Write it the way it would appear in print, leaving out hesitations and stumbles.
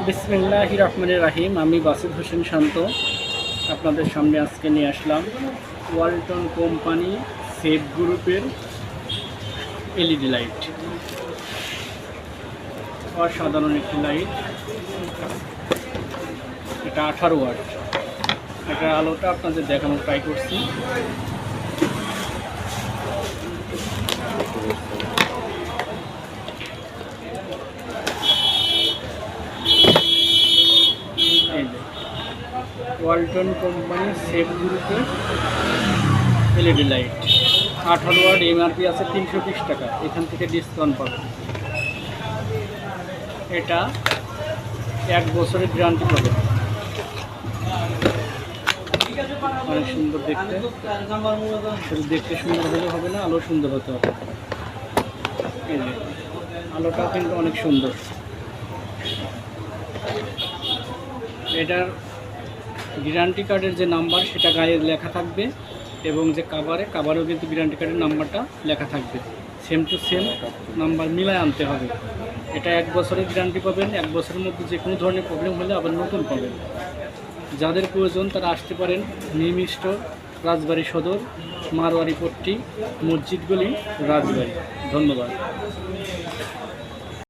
বিসমিল্লাহির রহমানির রহিম। আমি বাসিত হোসেন শান্ত আপনাদের সামনে আজকে নিয়ে আসলাম ওয়ালটন কোম্পানি সেফ গ্রুপের এলইডি লাইট। অসাধারণ একটি লাইট। এটা 18 ওয়াট। এটার আলোটা আপনাদের দেখানোর ট্রাই করছি। ওয়ালটন কোম্পানি সেফ গ্রুপের এলইডি লাইট 18 ওয়াট। এমআরপি আছে 320 টাকা, এখান থেকে ডিসকাউন্ট পাবেন। এটা 1 বছরের গ্যারান্টি পাবেন। অনেক সুন্দর দেখতে, শুধু দেখতে সুন্দর হলে হবে না, আলো সুন্দর হতে হবে। এই যে আলোটাও কিন্তু অনেক সুন্দর। এটার গ্যারান্টি কার্ডের যে নাম্বার সেটা গায়ে লেখা থাকবে, এবং যে কাভারেও কিন্তু গ্যারান্টি কার্ডের নাম্বারটা লেখা থাকবে। সেম টু সেম নাম্বার মিলায় আনতে হবে। এটা 1 বছরের গ্যারান্টি পাবেন। 1 বছরের মধ্যে যে কোনো ধরনের প্রবলেম হলে আবার নতুন পাবেন। যাদের প্রয়োজন তারা আসতে পারেন নিম স্টোর, রাজবাড়ী সদর, মারোয়ারি পট্টি, মসজিদ গলি, রাজবাড়ী। ধন্যবাদ।